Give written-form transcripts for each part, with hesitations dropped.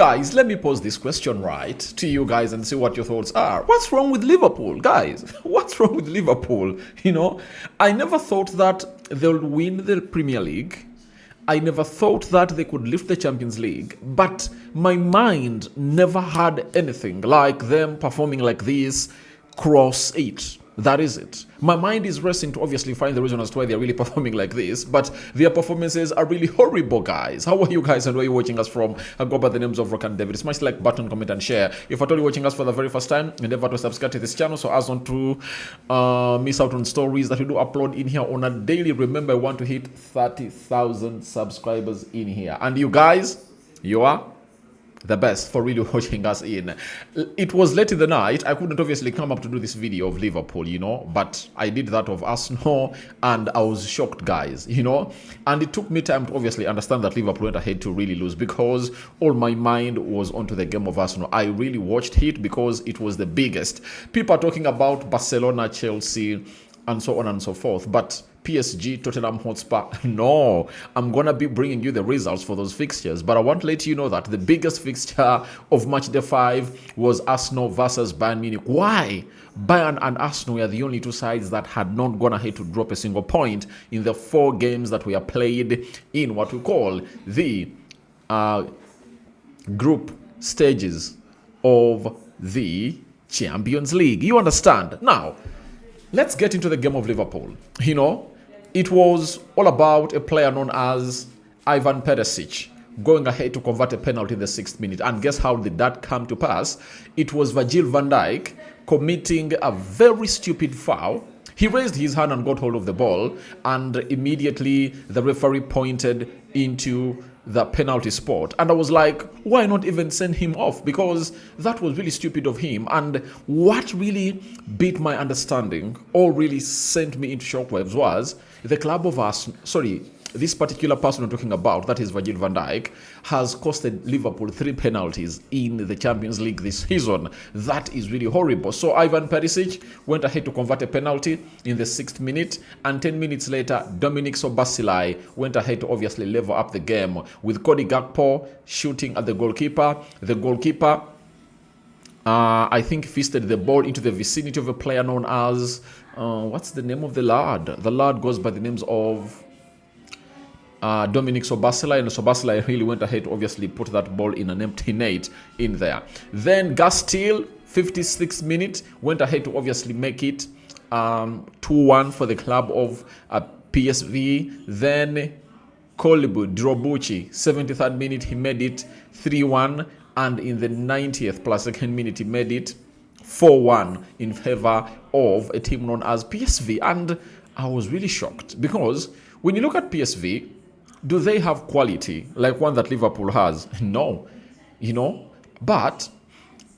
Guys, let me pose this question right to you guys and see what your thoughts are. What's wrong with Liverpool, guys? What's wrong with Liverpool? I never thought that they'll win the Premier League. I never thought that they could lift the Champions League, but my mind never had anything like them performing like this cross it. That is it. My mind is racing to obviously find the reason as to why they're really performing like this, but their performances are really horrible, guys. How are you guys and where are you watching us from? I go by the names of Rokani David. Smash the like button, comment, and share. If at all you're watching us for the very first time, endeavor to subscribe to this channel so as not to miss out on stories that we do upload in here on a daily. Remember, I want to hit 30,000 subscribers in here. And you guys, you are the best for really watching us in. It was late in the night. I couldn't obviously come up to do this video of Liverpool, but I did that of Arsenal and I was shocked, guys, and it took me time to obviously understand that Liverpool went ahead to really lose because all my mind was onto the game of Arsenal. I really watched it because it was the biggest. People are talking about Barcelona, Chelsea, and so on and so forth, but PSG, Tottenham Hotspur, no, I'm gonna be bringing you the results for those fixtures, but I want to let you know that the biggest fixture of match day 5 was Arsenal versus Bayern Munich. Why? Bayern and Arsenal were the only two sides that had not gone ahead to drop a single point in the 4 games that were played in what we call the group stages of the Champions League. You understand? Now, let's get into the game of Liverpool. It was all about a player known as Ivan Perisic going ahead to convert a penalty in the 6th minute. And guess how did that come to pass? It was Virgil van Dijk committing a very stupid foul. He raised his hand and got hold of the ball, and immediately the referee pointed into the penalty spot, and I was like, why not even send him off? Because that was really stupid of him. And what really beat my understanding or really sent me into shockwaves was the club of Arsenal, this particular person I'm talking about, that is Virgil van Dijk, has costed Liverpool 3 penalties in the Champions League this season. That is really horrible. So Ivan Perisic went ahead to convert a penalty in the 6th minute, and 10 minutes later, Dominic Szoboszlai went ahead to obviously level up the game with Cody Gakpo shooting at the goalkeeper. The goalkeeper, I think, fisted the ball into the vicinity of a player known as, what's the name of the lad? The lad goes by the names of Dominic Szoboszlai, and Szoboszlai really went ahead to obviously put that ball in an empty net in there. Then Gus Steele, 56th minute, went ahead to obviously make it 2-1 for the club of PSV. Then Kolibu Drobucci, 73rd minute, he made it 3-1, and in the 90th plus 2nd minute he made it 4-1 in favor of a team known as PSV. And I was really shocked because when you look at PSV, do they have quality like one that Liverpool has? No, but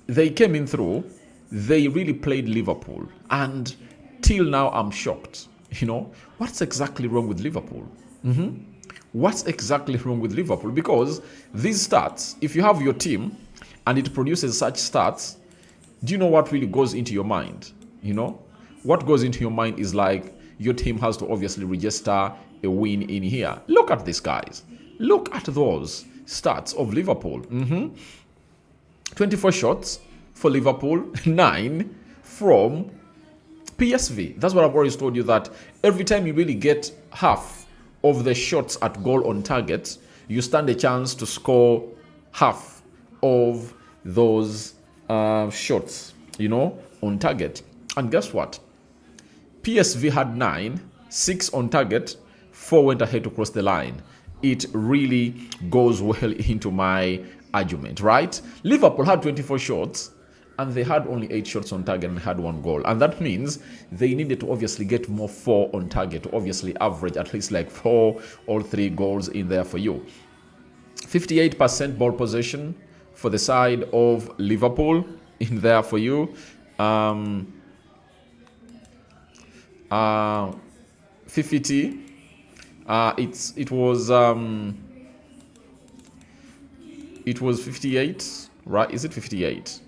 they came in through, they really played Liverpool, and till now I'm shocked. What's exactly wrong with Liverpool? What's exactly wrong with Liverpool? Because these stats, if you have your team and it produces such stats, do you know what really goes into your mind? What goes into your mind is like your team has to obviously register a win in here. Look at this, guys. Look at those stats of Liverpool. 24 shots for Liverpool, 9 from PSV. That's what I've always told you, that every time you really get half of the shots at goal on target, you stand a chance to score half of those shots, on target. And guess what? PSV had 9, 6 on target, 4 went ahead to cross the line. It really goes well into my argument, right? Liverpool had 24 shots and they had only 8 shots on target and had 1 goal. And that means they needed to obviously get more 4 on target to obviously average at least like 4 or 3 goals in there for you. 58% ball possession for the side of Liverpool in there for you. 50. It was 58, right? Is it 58?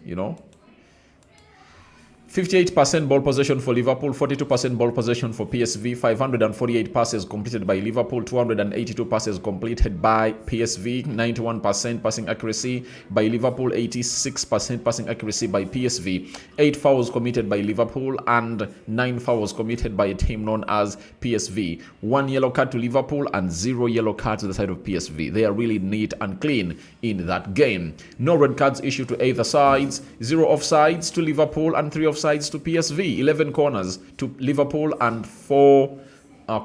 58% ball possession for Liverpool, 42% ball possession for PSV, 548 passes completed by Liverpool, 282 passes completed by PSV, 91% passing accuracy by Liverpool, 86% passing accuracy by PSV, 8 fouls committed by Liverpool and 9 fouls committed by a team known as PSV. 1 yellow card to Liverpool and 0 yellow cards to the side of PSV. They are really neat and clean in that game. No red cards issued to either sides, 0 offsides to Liverpool and 3 offsides to PSV, 11 corners to Liverpool and 4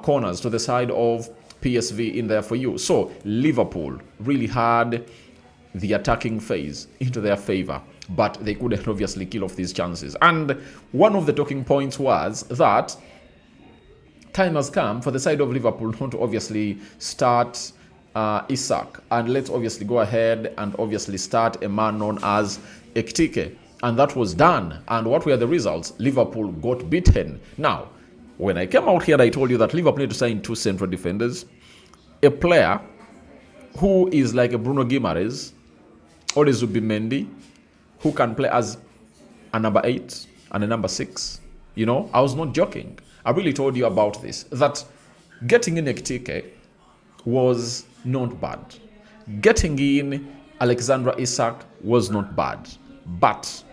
corners to the side of PSV in there for you. So Liverpool really had the attacking phase into their favor, but they couldn't obviously kill off these chances. And one of the talking points was that time has come for the side of Liverpool not to obviously start Isak, and let's obviously go ahead and obviously start a man known as Ekitike. And that was done. And what were the results? Liverpool got beaten. Now, when I came out here, I told you that Liverpool need to sign 2 central defenders, a player who is like a Bruno Guimaraes or a Zubimendi, who can play as a number 8 and a number 6. You know, I was not joking. I really told you about this, that getting in Ekitike was not bad. Getting in Alexandra Isak was not bad. But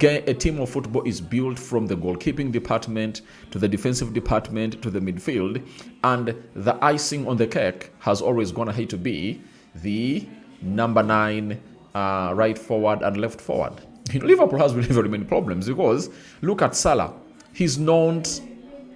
a team of football is built from the goalkeeping department to the defensive department to the midfield, and the icing on the cake has always gone ahead to be the number 9 right forward and left forward. Liverpool has really very many problems because look at Salah. He's not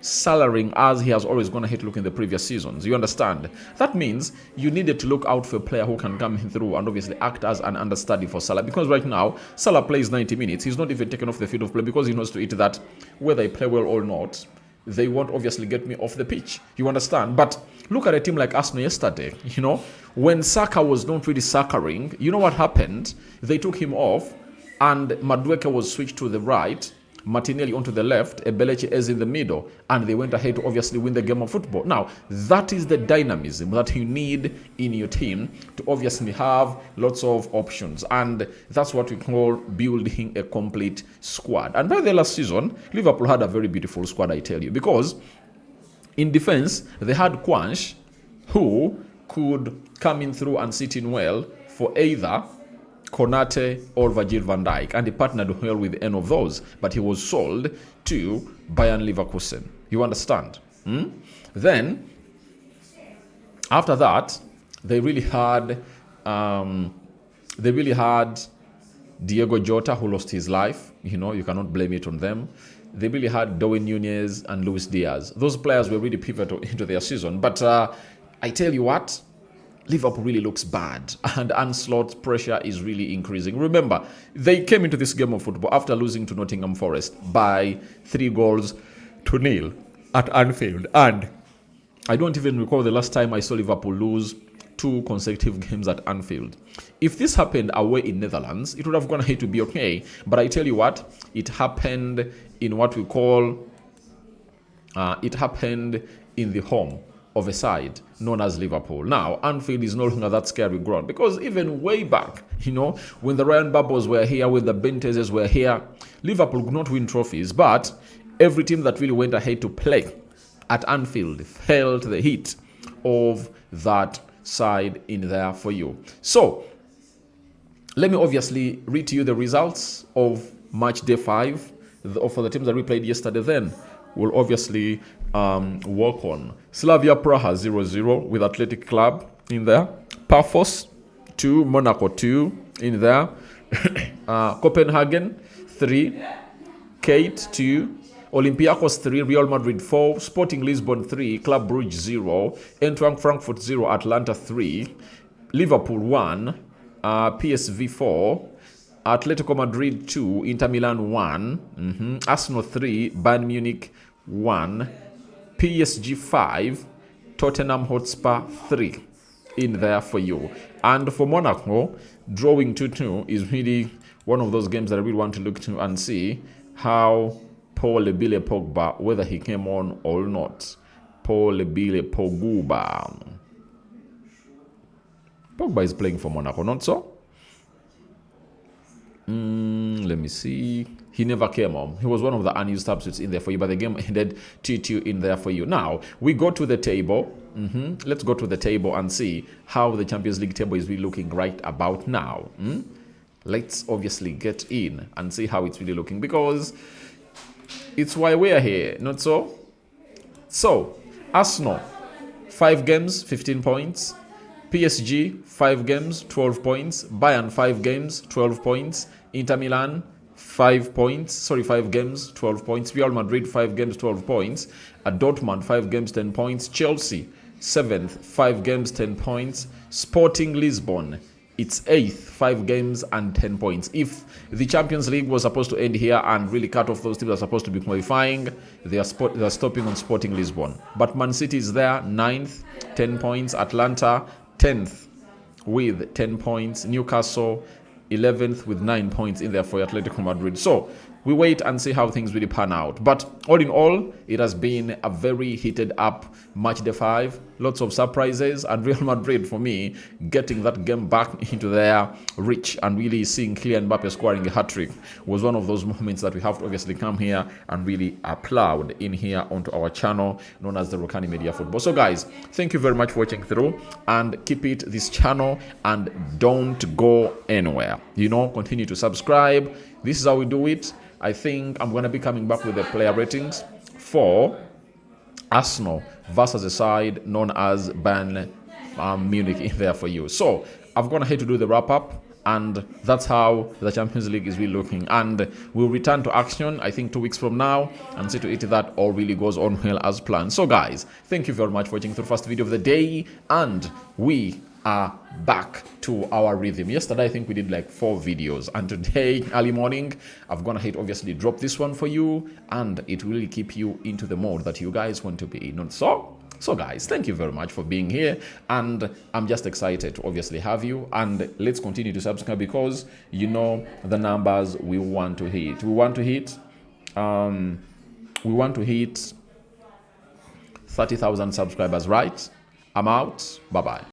salarying as he has always gone ahead to look in the previous seasons. You understand? That means you needed to look out for a player who can come through and obviously act as an understudy for Salah, because right now Salah plays 90 minutes. He's not even taken off the field of play because he knows to it that whether I play well or not, they won't obviously get me off the pitch. You understand? But look at a team like Arsenal yesterday. You know, when Saka was not really suckering, you know what happened? They took him off and Madueke was switched to the right, Martinelli onto the left, Ebelechi is in the middle, and they went ahead to obviously win the game of football. Now, that is the dynamism that you need in your team to obviously have lots of options, and that's what we call building a complete squad. And by the last season, Liverpool had a very beautiful squad, I tell you, because in defense, they had Quanch, who could come in through and sit in well for either Konate or Virgil van Dijk, and he partnered well with any of those, but he was sold to Bayern Leverkusen. You understand? Then, after that, they really had Diego Jota, who lost his life. You know, you cannot blame it on them. They really had Darwin Núñez and Luis Diaz. Those players were really pivotal into their season. But I tell you what, Liverpool really looks bad, and Ancelot's pressure is really increasing. Remember, they came into this game of football after losing to Nottingham Forest by 3-0 at Anfield. And I don't even recall the last time I saw Liverpool lose 2 consecutive games at Anfield. If this happened away in Netherlands, it would have gone ahead to be okay. But I tell you what, it happened in what we call, it happened in the home of a side known as Liverpool. Now, Anfield is no longer that scary ground, because even way back, you know, when the Ryan Babos were here, when the Bentezes were here, Liverpool could not win trophies, but every team that really went ahead to play at Anfield felt the heat of that side in there for you. So, let me obviously read to you the results of match day 5 for the teams that we played yesterday. Then we'll obviously work on Slavia Praha 0-0 with Athletic Club in there. Paphos 2, Monaco 2 in there. Copenhagen 3, Kate 2, Olympiacos 3, Real Madrid 4, Sporting Lisbon 3, Club Brugge 0, Eintracht Frankfurt 0, Atlanta 3, Liverpool 1, PSV 4, Atletico Madrid 2, Inter Milan 1, Arsenal 3, Bayern Munich 1, PSG 5, Tottenham Hotspur 3 in there for you. And for Monaco, drawing 2-2 is really one of those games that I really want to look to and see how Paul Lebile Pogba, whether he came on or not. Paul Lebile Pogba. Pogba is playing for Monaco, not so? Let me see. he never came home. He was one of the unused substitutes in there for you, but the game ended 2-2 in there for you. Now, we go to the table. Let's go to the table and see how the Champions League table is really looking right about now. Let's obviously get in and see how it's really looking, because it's why we're here, not so? So, Arsenal, 5 games, 15 points. PSG, 5 games, 12 points. Bayern, 5 games, 12 points. Inter Milan, 5 games, 12 points. Real Madrid, 5 games, 12 points. Dortmund, 5 games, 10 points. Chelsea, 7th, 5 games, 10 points. Sporting Lisbon, it's 8th, 5 games and 10 points. If the Champions League was supposed to end here and really cut off those teams that are supposed to be qualifying, they are stopping on Sporting Lisbon. But Man City is there, 9th, 10 points. Atlanta, 10th with 10 points. Newcastle, 11th with 9 points in there for Atletico Madrid. So we wait and see how things really pan out. But all in all, it has been a very heated up match day 5. Lots of surprises, and Real Madrid, for me, getting that game back into their reach and really seeing Kylian Mbappe scoring a hat-trick was one of those moments that we have to obviously come here and really applaud in here onto our channel known as the Rokani Media Football. So guys, thank you very much for watching through, and keep it this channel and don't go anywhere. Continue to subscribe. This is how we do it. I think I'm going to be coming back with the player ratings for Arsenal versus a side known as Bayern Munich in there for you. So I've gone ahead to do the wrap-up, and that's how the Champions League is really looking. And we'll return to action, I think, 2 weeks from now, and see to it that all really goes on well as planned. So guys, thank you very much for watching the first video of the day, and we are back to our rhythm. Yesterday I think we did like 4 videos, and today early morning I've gone ahead obviously drop this one for you, and it will really keep you into the mode that you guys want to be in. So guys, thank you very much for being here, and I'm just excited to obviously have you, and let's continue to subscribe, because the numbers we want to hit. We want to hit 30,000 subscribers, right? I'm out. Bye bye.